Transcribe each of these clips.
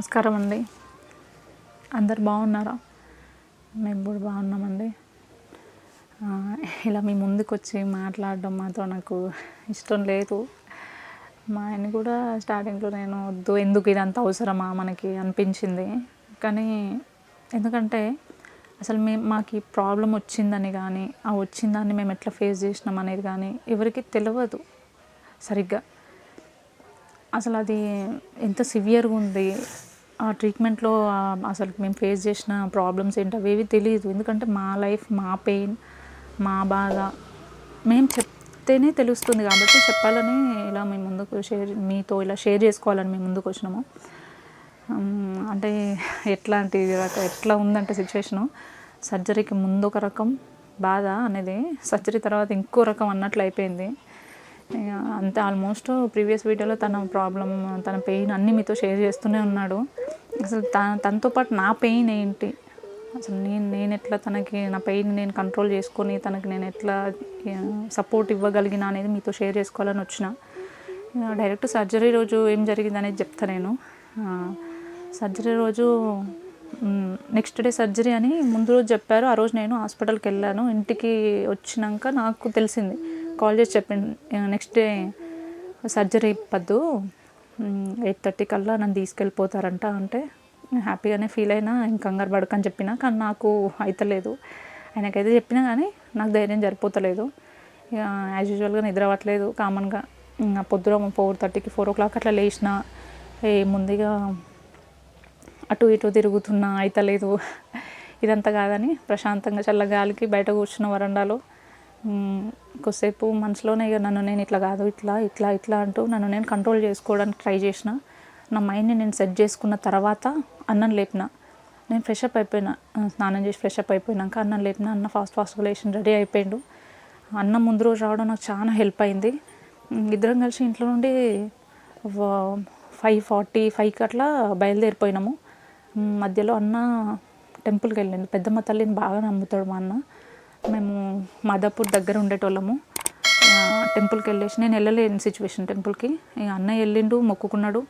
నమస్కారం అండి. అందరు బాగున్నారా? మేము కూడా బాగున్నామండి. ఇలా మీ ముందుకొచ్చి మాట్లాడడం మాత్రం నాకు ఇష్టం లేదు. మా ఆయన కూడా స్టార్టింగ్లో నేను వద్దు, ఎందుకు ఇదంతా అవసరమా మనకి అనిపించింది. కానీ ఎందుకంటే అసలు మాకు ఈ ప్రాబ్లం వచ్చిందని కానీ, ఆ వచ్చిన దాన్ని మేము ఎట్లా ఫేస్ చేసినాం అనేది కానీ ఎవరికి తెలియదు సరిగ్గా. అసలు అది ఎంత సివియర్గా ఉంది, ఆ ట్రీట్మెంట్లో అసలు మేము ఫేస్ చేసిన ప్రాబ్లమ్స్ ఏంటి అవేవి తెలియదు. ఎందుకంటే మా లైఫ్, మా పెయిన్, మా బాధ మేము చెప్తేనే తెలుస్తుంది కాబట్టి చెప్పాలని ఇలా మేము ముందుకు మీతో ఇలా షేర్ చేసుకోవాలని మేము ముందుకు వచ్చినాము. అంటే ఎట్లా ఉందంటే సిచ్యువేషను, సర్జరీకి ముందు ఒక రకం బాధ అనేది, సర్జరీ తర్వాత ఇంకో రకం అన్నట్లు అయిపోయింది. అంతే. ఆల్మోస్ట్ ప్రీవియస్ వీడియోలో తన ప్రాబ్లం, తన పెయిన్ అన్నీ మీతో షేర్ చేస్తూనే ఉన్నాడు. అసలు తనతో పాటు నా పెయిన్ ఏంటి, అసలు నేను ఎట్లా తనకి నా పెయిన్ నేను కంట్రోల్ చేసుకొని తనకి నేను ఎట్లా సపోర్ట్ ఇవ్వగలిగిన అనేది మీతో షేర్ చేసుకోవాలని వచ్చిన. డైరెక్ట్ సర్జరీ రోజు ఏం జరిగింది అనేది చెప్తా నేను. సర్జరీ రోజు నెక్స్ట్ డే సర్జరీ అని ముందు రోజు చెప్పారు. ఆ రోజు నేను హాస్పిటల్కి వెళ్ళాను. ఇంటికి వచ్చినాక నాకు తెలిసింది, కాల్ చేసి చెప్పింది, నెక్స్ట్ డే సర్జరీ పద్దు 8:30 కల్లా నన్ను తీసుకెళ్ళిపోతారంట. అంటే హ్యాపీగానే ఫీల్ అయినా, ఇంకా కంగారు పడకని చెప్పిన. కానీ నాకు అయితలేదు. ఆయనకైతే చెప్పినా కానీ నాకు ధైర్యం సరిపోతలేదు. ఇక యాజ్ యూజువల్గా నిద్ర అవ్వట్లేదు కామన్గా. పొద్దున 4:30కి 4 o'clock అట్లా లేచిన, ముందుగా అటు ఇటు తిరుగుతున్నా అయితలేదు. ఇదంతా కాదని ప్రశాంతంగా చల్లగాలికి బయట కూర్చున్న వరండాలో కొద్దిసేపు మనసులోనే ఇక నన్ను నేను ఇట్లా కాదు, ఇట్లా ఇట్లా ఇట్లా అంటూ నన్ను నేను కంట్రోల్ చేసుకోవడానికి ట్రై చేసిన. నా మైండ్ని నేను సెట్ చేసుకున్న తర్వాత అన్నం లేపిన. నేను ఫ్రెషప్ అయిపోయినా, స్నానం చేసి ఫ్రెషప్ అయిపోయినాక అన్నం లేపిన. అన్న ఫాస్ట్గా లేచి రెడీ అయిపోయిండు. అన్నం ముందు రోజు రావడం నాకు చాలా హెల్ప్ అయింది. ఇద్దరం కలిసి ఇంట్లో నుండి 5:45కి అట్లా బయలుదేరిపోయినాము. మధ్యలో అన్న టెంపుల్కి వెళ్ళిండు. పెద్దమ్మ తల్లిని బాగా నమ్ముతాడు మా అన్న. మేము మాదాపూర్ దగ్గర ఉండేటోళ్ళము. టెంపుల్కి వెళ్ళేసి నేను వెళ్ళలేని సిచ్యువేషన్ టెంపుల్కి. ఇక అన్నయ్య వెళ్ళిండు, మొక్కుకున్నాడు,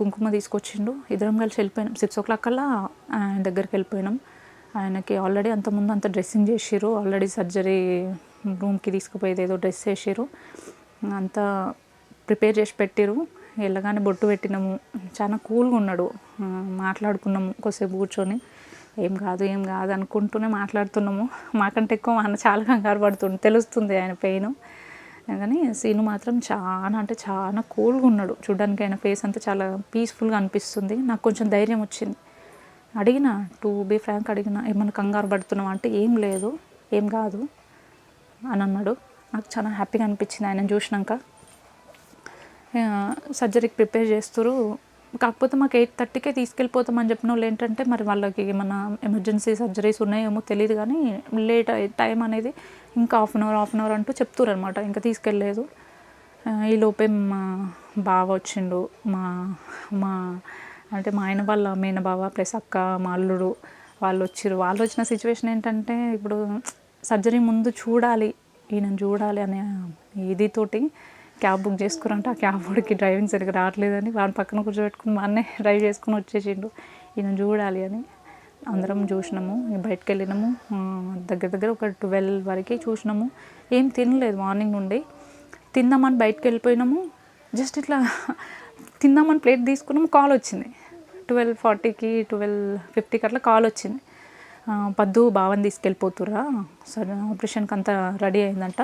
కుంకుమ తీసుకొచ్చిండు. ఇద్దరం కలిసి వెళ్ళిపోయినాం. 6 o'clock కల్లా ఆయన దగ్గరికి వెళ్ళిపోయినాం. ఆయనకి ఆల్రెడీ అంతకుముందు అంత డ్రెస్సింగ్ చేసిర్రు, ఆల్రెడీ సర్జరీ రూమ్కి తీసుకుపోయేది ఏదో డ్రెస్ వేసిర్రు, అంతా ప్రిపేర్ చేసి పెట్టిరు. వెళ్ళగానే బొట్టు పెట్టినాము. చాలా కూల్గా ఉన్నాడు. మాట్లాడుకున్నాము కొద్దిసేపు కూర్చొని. ఏం కాదు అనుకుంటూనే మాట్లాడుతున్నాము. మాకంటే ఎక్కువ మా అన్న చాలా కంగారు పడుతుంది, తెలుస్తుంది ఆయన పెయిన్. కానీ సీను మాత్రం చాలా అంటే చాలా కూల్గా ఉన్నాడు. చూడడానికి ఆయన ఫేస్ అంతా చాలా పీస్ఫుల్గా అనిపిస్తుంది. నాకు కొంచెం ధైర్యం వచ్చింది. అడిగిన, టు బీ ఫ్రాంక్ అడిగిన, ఏమన్నా కంగారు పడుతున్నావా అంటే ఏం లేదు, ఏం కాదు అని అన్నాడు. నాకు చాలా హ్యాపీగా అనిపించింది ఆయన చూసినాక. సర్జరీకి ప్రిపేర్ చేస్తారు. కాకపోతే మాకు 8:30కే తీసుకెళ్ళిపోతామని చెప్పిన వాళ్ళు ఏంటంటే, మరి వాళ్ళకి ఏమన్నా ఎమర్జెన్సీ సర్జరీస్ ఉన్నాయేమో తెలియదు, కానీ లేట్ టైం అనేది ఇంకా హాఫ్ అన్ అవర్ అంటూ చెప్తారు అనమాట. ఇంకా తీసుకెళ్ళలేదు. ఈలోపే మా బావ వచ్చిండు. మా అంటే మా ఆయన వాళ్ళ మేన బావ ప్లస్ అక్క, మా అల్లుడు వాళ్ళు వచ్చిర్రు. వాళ్ళు వచ్చిన సిచ్యువేషన్ ఏంటంటే, ఇప్పుడు సర్జరీ ముందు ఈయనను చూడాలి అనే ఇదితోటి క్యాబ్ బుక్ చేసుకురంటే, ఆ క్యాబ్ వాడికి డ్రైవింగ్ సరిగ్గా రావట్లేదని వాడిని పక్కన కూర్చోబెట్టుకుని మా అన్నే డ్రైవ్ చేసుకుని వచ్చేసిండు ఈయన చూడాలి అని. అందరం చూసినాము. బయటకు వెళ్ళినాము. దగ్గర ఒక 12 వరకు చూసినాము. ఏం తినలేదు మార్నింగ్ నుండి. తిందామని బయటకు వెళ్ళిపోయినాము. జస్ట్ ఇట్లా తిందామని ప్లేట్ తీసుకున్నాము, కాల్ వచ్చింది. 12:40కి 12:50కి అట్లా కాల్ వచ్చింది. పద్దు బావని తీసుకెళ్ళిపోతుర్రా, సరే ఆపరేషన్కి అంతా రెడీ అయిందంట,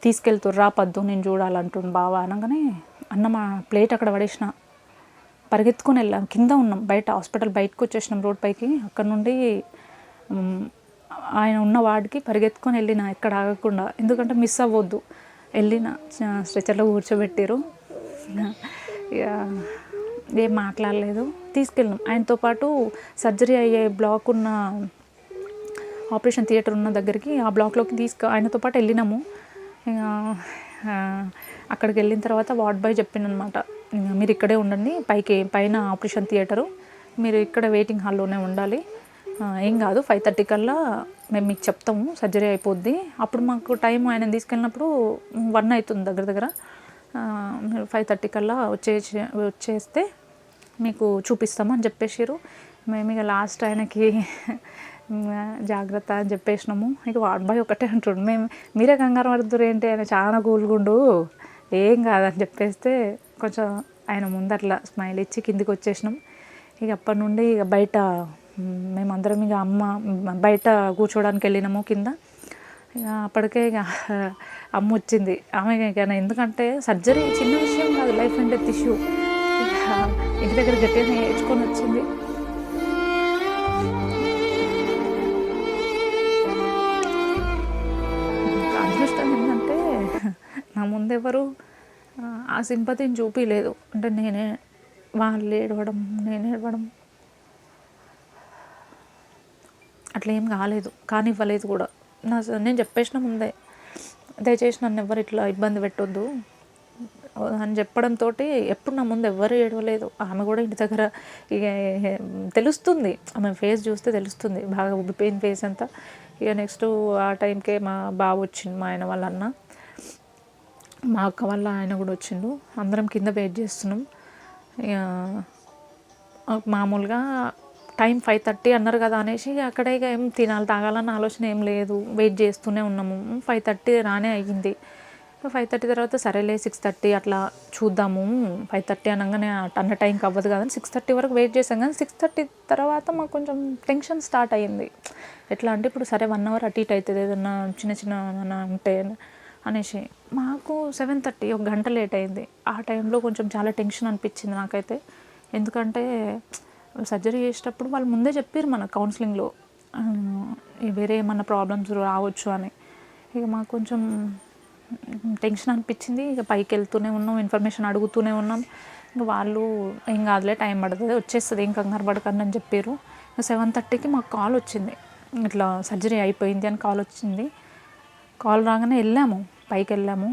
తీసుకెళ్తుర్రా పద్దు నేను చూడాలంటుంది బావ అనగానే, అన్న మా ప్లేట్ అక్కడ పడేసిన, పరిగెత్తుకొని వెళ్ళాం. కింద ఉన్నాం, బయట హాస్పిటల్ బయటకు వచ్చేసినాం రోడ్ పైకి. అక్కడ నుండి ఆయన ఉన్న వార్డుకి పరిగెత్తుకొని వెళ్ళిన, ఎక్కడ ఆగకుండా, ఎందుకంటే మిస్ అవ్వద్దు. వెళ్ళిన, స్ట్రెచర్లో కూర్చోబెట్టారు. ఇక ఏం మాట్లాడలేదు, తీసుకెళ్ళినాం. ఆయనతో పాటు సర్జరీ అయ్యే బ్లాక్ ఉన్న, ఆపరేషన్ థియేటర్ ఉన్న దగ్గరికి, ఆ బ్లాక్లోకి ఆయనతో పాటు వెళ్ళినాము. ఇక అక్కడికి వెళ్ళిన తర్వాత వార్డ్ బాయ్ చెప్పిండనమాట, మీరు ఇక్కడే ఉండండి, పైన ఆపరేషన్ థియేటరు, మీరు ఇక్కడ వెయిటింగ్ హాల్లోనే ఉండాలి, ఏం కాదు 5:30 కల్లా మేము మీకు చెప్తాము, సర్జరీ అయిపోద్ది. అప్పుడు మాకు టైం ఆయన తీసుకెళ్ళినప్పుడు 1 అవుతుంది దగ్గర. మీరు 5:30 కల్లా వచ్చేస్తే మీకు చూపిస్తాము అని చెప్పేసారు. మేము ఇక లాస్ట్ ఆయనకి జాగ్రత్త అని చెప్పేసినాము. ఇక అబ్బాయి ఒకటే అంటుండు, మీరే కంగారు పడుతురు ఏంటి, ఆయన చాలా కూల్గుండు, ఏం కాదని చెప్పేస్తే కొంచెం ఆయన ముందు అట్లా స్మైల్ ఇచ్చి కిందికి వచ్చేసినాం. ఇక అప్పటి నుండి ఇక బయట మేమందరం ఇక బయట కూర్చోడానికి వెళ్ళినాము కింద. ఇక అప్పటికే ఇక అమ్మ వచ్చింది. ఆమె ఇక ఎందుకంటే సర్జరీ చిన్న విషయం కాదు, లైఫ్ అండ్ డెత్ ఇష్యూ. ఇక ఇంటి దగ్గర గట్టిగా నేర్చుకొని వచ్చింది. అదృష్టం ఏంటంటే నా ముందెవరు ఆ సింపతిని చూపించలేదు. అంటే వాళ్ళు ఏడవడం, నేను ఏడవడం అట్లా ఏం కాలేదు, కానివ్వలేదు కూడా. నేను చెప్పేసిన ముందే, దయచేసి నన్ను ఎవరు ఇట్లా ఇబ్బంది పెట్టొద్దు అని చెప్పడంతో ఎప్పుడు నా ముందు ఎవ్వరు ఏడవలేదు. ఆమె కూడా ఇంటి దగ్గర ఇక తెలుస్తుంది, ఆమె ఫేస్ చూస్తే తెలుస్తుంది, బాగా ఉబ్బిపోయిన ఫేస్ అంతా. ఇక నెక్స్ట్ ఆ టైంకే మా బాబు వచ్చిండు, మా ఆయన వాళ్ళ అన్న, మా అక్క వాళ్ళ ఆయన కూడా వచ్చిండు. అందరం కింద వెయిట్ చేస్తున్నాం. ఇక మామూలుగా టైం 5:30 అన్నారు కదా అనేసి అక్కడ ఇక ఏం తినాలి తాగాలన్న ఆలోచన ఏం లేదు, వెయిట్ చేస్తూనే ఉన్నాము. 5:30 రానే అయ్యింది. 5:30 తర్వాత సరేలే 6:30 అట్లా చూద్దాము, 5:30 అనగానే అన్న టైంకి అవ్వదు కదా అని 6:30 వరకు వెయిట్ చేసాం. కానీ 6:30 తర్వాత మాకు కొంచెం టెన్షన్ స్టార్ట్ అయ్యింది. ఎట్లా అంటే ఇప్పుడు సరే 1 అవర్ అటు ఇటు అవుతుంది ఏదన్నా చిన్న ఏమన్నా ఉంటే అనేసి. మాకు 7:30 1 గంట లేట్ అయింది. ఆ టైంలో కొంచెం చాలా టెన్షన్ అనిపించింది నాకైతే. ఎందుకంటే సర్జరీ చేసేటప్పుడు వాళ్ళు ముందే చెప్పారు మన కౌన్సిలింగ్లో వేరే ఏమన్నా ప్రాబ్లమ్స్ రావచ్చు అని. ఇక మాకు కొంచెం టెన్షన్ అనిపించింది. ఇక పైకి వెళ్తూనే ఉన్నాం, ఇన్ఫర్మేషన్ అడుగుతూనే ఉన్నాం. ఇంకా వాళ్ళు ఏం కాదులే, టైం పడుతుంది, వచ్చేస్తుంది, ఏం కంగారు పడకండి అని చెప్పారు. 7:30కి మాకు కాల్ వచ్చింది, ఇట్లా సర్జరీ అయిపోయింది అని కాల్ వచ్చింది. కాల్ రాగానే వెళ్ళాము, పైకి వెళ్ళాము.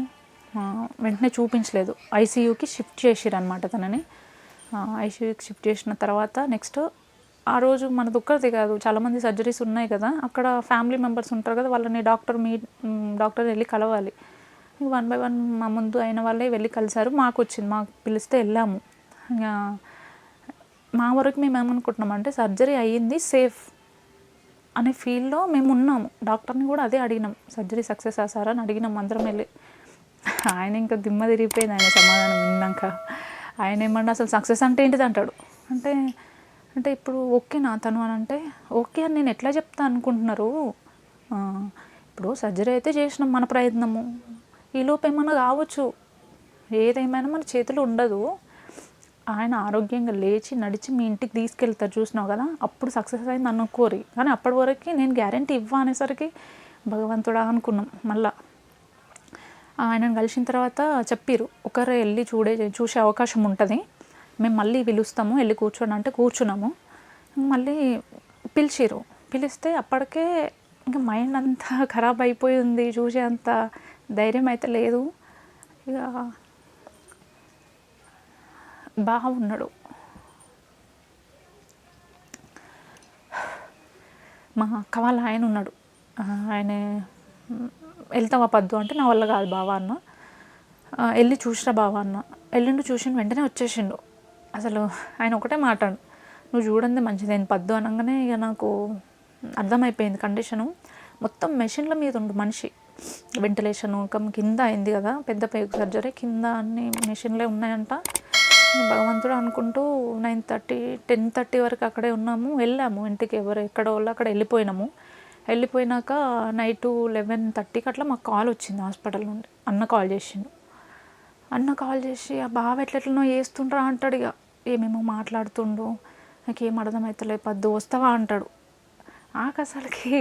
వెంటనే చూపించలేదు, ఐసీయూకి షిఫ్ట్ చేసిరు అనమాట తనని. ఐసీయూకి షిఫ్ట్ చేసిన తర్వాత నెక్స్ట్ ఆ రోజు మనది ఒక్కరిది కాదు, చాలామంది సర్జరీస్ ఉన్నాయి కదా, అక్కడ ఫ్యామిలీ మెంబర్స్ ఉంటారు కదా, వాళ్ళని డాక్టర్ వెళ్ళి కలవాలి. 1 by 1 మా ముందు అయిన వాళ్ళే వెళ్ళి కలిసారు. మాకు వచ్చింది, మాకు పిలిస్తే వెళ్ళాము. ఇంకా మా వరకు మేము ఏమనుకుంటున్నామంటే సర్జరీ అయ్యింది, సేఫ్ అనే ఫీల్డ్లో మేము ఉన్నాము. డాక్టర్ని కూడా అదే అడిగినాం, సర్జరీ సక్సెస్ అయ్యారా అని అడిగినాం అందరం వెళ్ళి. ఆయన ఇంకా దిమ్మ తిరిగిపోయింది ఆయన సమాధానం విన్నాక. ఆయన ఏమన్నా అసలు సక్సెస్ అంటే ఏంటిది అంటాడు. అంటే ఇప్పుడు ఓకేనా తను అని అంటే, ఓకే అని నేను ఎట్లా చెప్తా అనుకుంటున్నారు. ఇప్పుడు సర్జరీ అయితే చేసినాం, మన ప్రయత్నము, ఈలోపు ఏమన్నా కావచ్చు, ఏదేమైనా మన చేతిలో ఉండదు. ఆయన ఆరోగ్యంగా లేచి నడిచి మీ ఇంటికి తీసుకెళ్తారు చూసినావు కదా, అప్పుడు సక్సెస్ అయింది అనుకోరి. కానీ అప్పటి వరకు నేను గ్యారంటీ అనేసరికి భగవంతుడా అనుకున్నాం. మళ్ళా ఆయనను కలిసిన తర్వాత చెప్పారు, ఒకరు వెళ్ళి చూసే అవకాశం ఉంటుంది, మేము మళ్ళీ పిలుస్తాము, వెళ్ళి కూర్చోండి అంటే కూర్చున్నాము. మళ్ళీ పిలిస్తే అప్పటికే ఇంకా మైండ్ అంతా ఖరాబ్ అయిపోయి ఉంది, చూసే అంత ధైర్యం అయితే లేదు. ఇక బాగున్నాడు మా అక్క వాళ్ళ ఆయన ఉన్నాడు. ఆయన వెళ్తావా పద్దు అంటే నా వల్ల కాదు బావా అన్న, వెళ్ళి చూసిరా బావా అన్న. వెళ్ళిండు, చూసిన వెంటనే వచ్చేసిండు. అసలు ఆయన ఒకటే మాట, నువ్వు చూడండి మంచిది, నేను పద్దు అనగానే ఇక నాకు అర్థమైపోయింది కండిషను. మొత్తం మెషిన్ల మీద ఉండు మనిషి, వెంటిలేషను కింద అయింది కదా, పెద్ద పేగు సర్జరీ, కింద అన్ని మెషిన్లే ఉన్నాయంట. భగవంతుడు అనుకుంటూ 9:30 10:30 వరకు అక్కడే ఉన్నాము. వెళ్ళాము ఇంటికి, ఎక్కడ వాళ్ళు అక్కడ వెళ్ళిపోయినాక నైట్ 11:30కి అట్లా మాకు కాల్ వచ్చింది హాస్పిటల్ నుండి. అన్న కాల్ చేసి ఆ బావ ఎట్లెట్లనో చేస్తుండ్రా అంటాడు. ఇక ఏమేమో మాట్లాడుతుండు, నాకేం అర్థమవుతలేదు, పద్దు వస్తావా అంటాడు. నాకు అసలుకి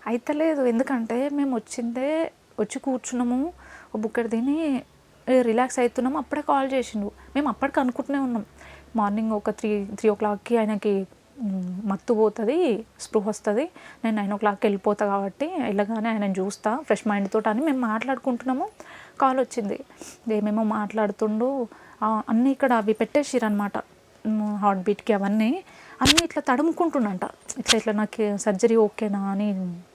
అయితలేదు, ఎందుకంటే మేము వచ్చి కూర్చున్నాము, బుక్కడి తిని రిలాక్స్ అవుతున్నాము, అప్పుడే కాల్ చేసిండు. మేము అప్పటికి అనుకుంటూనే ఉన్నాం, మార్నింగ్ ఒక 3 o'clockకి ఆయనకి మత్తు పోతుంది, స్పృహ వస్తుంది, నేను 9 o'clockకి వెళ్ళిపోతా కాబట్టి వెళ్ళగానే ఆయన చూస్తా ఫ్రెష్ మైండ్ తోటి అని మేము మాట్లాడుకుంటున్నాము. కాల్ వచ్చింది, ఏమేమో మాట్లాడుతుండు. అన్నీ ఇక్కడ అవి పెట్టేసిరనమాట, హార్ట్ బీట్కి అన్నీ ఇట్లా తడుముకుంటుండంట, ఇట్లా నాకు సర్జరీ ఓకేనా అని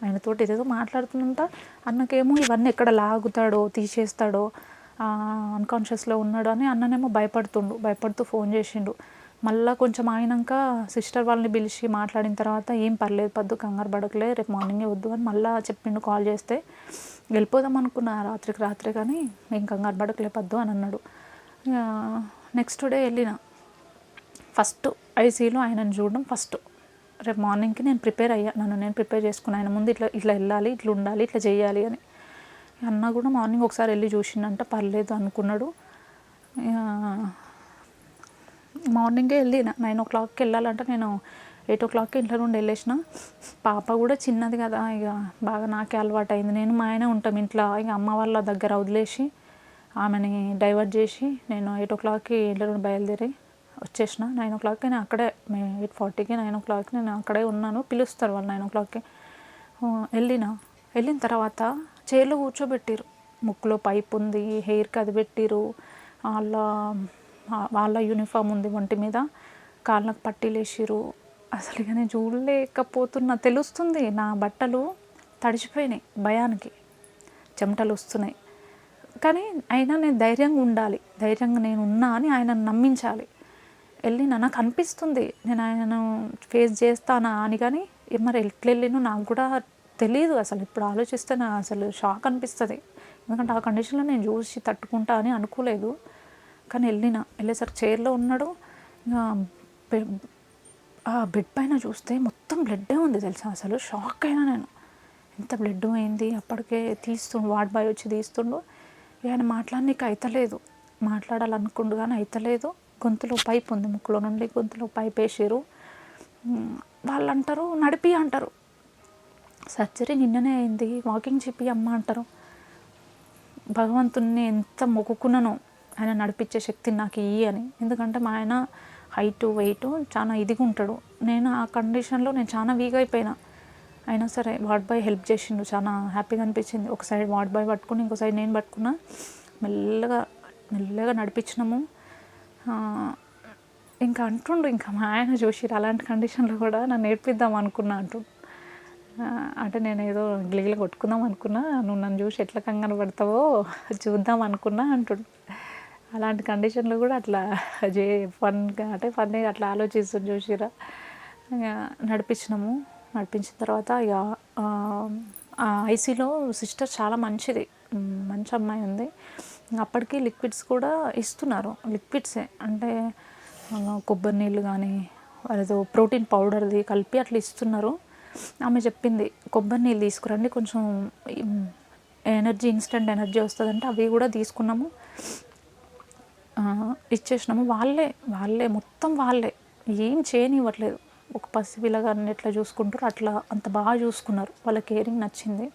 ఆయనతోటి ఏదేదో మాట్లాడుతుందంట. అన్నకేమో ఇవన్నీ ఎక్కడ లాగుతాడో తీసేస్తాడో, అన్కాన్షియస్లో ఉన్నాడు అని అన్ననేమో భయపడుతూ ఫోన్ చేసిండు. మళ్ళీ కొంచెం అయినాక సిస్టర్ వాళ్ళని పిలిచి మాట్లాడిన తర్వాత ఏం పర్లేదు పద్దు, కంగారు పడకలే, రేపు మార్నింగే వద్దు అని మళ్ళీ చెప్పిండు. కాల్ చేస్తే వెళ్ళిపోదాం అనుకున్నా రాత్రికి రాత్రే, కానీ ఏం కంగారు పడకలే పద్దు అని అన్నాడు. నెక్స్ట్ డే వెళ్ళిన. ఫస్ట్ ఐసీయూలో ఆయనను చూడడం ఫస్ట్. రేపు మార్నింగ్కి నేను ప్రిపేర్ అయ్యా, నేను ప్రిపేర్ చేసుకున్నాను. ఆయన ముందు ఇట్లా ఇట్లా వెళ్ళాలి, ఇట్లా ఉండాలి, ఇట్లా చేయాలి అని. అన్న కూడా మార్నింగ్ ఒకసారి వెళ్ళి చూసిండంట, పర్లేదు అనుకున్నాడు. మార్నింగే వెళ్ళిన. 9 o'clockకి వెళ్ళాలంటే నేను 8 o'clockకి ఇంట్లో నుండి వెళ్ళేసిన. పాప కూడా చిన్నది కదా, ఇక బాగా నాకే అలవాటు అయింది. నేను మా ఆయన ఉంటాం ఇంట్లో, ఇక అమ్మ వాళ్ళ దగ్గర వదిలేసి ఆమెని డైవర్ట్ చేసి నేను 8 o'clockకి ఇంట్లో నుండి బయలుదేరి వచ్చేసిన. 9 o'clockకి నేను అక్కడే, 8:40కి 9 o'clockకి నేను అక్కడే ఉన్నాను. పిలుస్తారు వాళ్ళు 9 o'clockకి. వెళ్ళిన తర్వాత చైర్లో కూర్చోబెట్టిరు. ముక్కులో పైప్ ఉంది, హెయిర్కి అది పెట్టిరు, వాళ్ళ యూనిఫామ్ ఉంది ఒంటి మీద, కాళ్ళకు పట్టీలు వేసిరు. అసలు ఇక నేను చూడలేకపోతున్నా. తెలుస్తుంది నా బట్టలు తడిచిపోయినాయి, భయానికి చెమటలు వస్తున్నాయి. కానీ అయినా నేను ధైర్యంగా ఉండాలి, ధైర్యంగా నేను ఉన్నా అని ఆయనను నమ్మించాలి. నాకు అనిపిస్తుంది నేను ఆయనను ఫేస్ చేస్తానా అని, కానీ మరి ఎట్లా వెళ్ళినో నాకు కూడా తెలియదు. అసలు ఇప్పుడు ఆలోచిస్తే నాకు అసలు షాక్ అనిపిస్తుంది. ఎందుకంటే ఆ కండిషన్లో నేను చూసి తట్టుకుంటా అని అనుకోలేదు. కానీ వెళ్ళేసరికి చైర్లో ఉన్నాడు. ఆ బెడ్ పైన చూస్తే మొత్తం బ్లడ్డే ఉంది తెలుసా. అసలు షాక్ అయినా నేను, ఎంత బ్లడ్ అయింది. అప్పటికే తీస్తుండు, వార్డ్ బాయ్ వచ్చి తీస్తుండు. ఆయన మాట్లాడనీకి అయితలేదు, మాట్లాడాలనుకుండు కానీ అయితలేదు. గొంతులో పైప్ ఉంది, ముక్కులో నుండి గొంతులో పైప్ వేసారు. వాళ్ళు అంటారు నడిపి అంటారు, సర్జరీ నిన్ననే అయింది, వాకింగ్ చెప్పి అమ్మ అంటారు. భగవంతుని ఎంత మొక్కుకున్నానో ఆయన నడిపించే శక్తిని నాకు ఇయ్యి అని. ఎందుకంటే మా ఆయన హైట్ వెయిట్ చాలా ఇదిగా ఉంటాడు. నేను ఆ కండిషన్లో నేను చాలా వీక్ అయిపోయినా. అయినా సరే వార్డ్ బాయ్ హెల్ప్ చేసిండు, చాలా హ్యాపీగా అనిపించింది. ఒక సైడ్ వార్డ్ బాయ్ పట్టుకుని ఇంకో సైడ్ నేను పట్టుకున్నా. మెల్లగా నడిపించినాము. ఇంకా అంటుండు, ఇంకా మా ఆయన చూసిరు అలాంటి కండిషన్లో కూడా నన్ను నేర్పిద్దాం అనుకున్నా అంటుండు. అంటే నేను ఏదో గిలిగిలి కొట్టుకుందాం అనుకున్నా, నువ్వు నన్ను చూసి ఎట్లా కంగారు పడతావో చూద్దాం అనుకున్నా అంటుండు. అలాంటి కండిషన్లో కూడా అట్లా ఫన్ అట్లా ఆలోచిస్తుంది చూసిరా. నడిపించిన తర్వాత ఇక ఐసీలో సిస్టర్ చాలా మంచిది, మంచి అమ్మాయి ఉంది. అప్పటికి లిక్విడ్స్ కూడా ఇస్తున్నారు, లిక్విడ్సే అంటే కొబ్బరి నీళ్ళు కానీ అదేదో ప్రోటీన్ పౌడర్ది కలిపి అట్లా ఇస్తున్నారు. ఆమె చెప్పింది కొబ్బరి నీళ్ళు తీసుకురండి, కొంచెం ఎనర్జీ, ఇన్స్టెంట్ ఎనర్జీ వస్తుందంటే అవి కూడా తీసుకున్నాము, ఇచ్చేసినాము. వాళ్ళే మొత్తం వాళ్ళే, ఏం చేయనివ్వట్లేదు. ఒక పసిపిల్లగాన్ని ఎట్లా చూసుకుంటారో అట్లా అంత బాగా చూసుకున్నారు. వాళ్ళ కేరింగ్ నచ్చింది.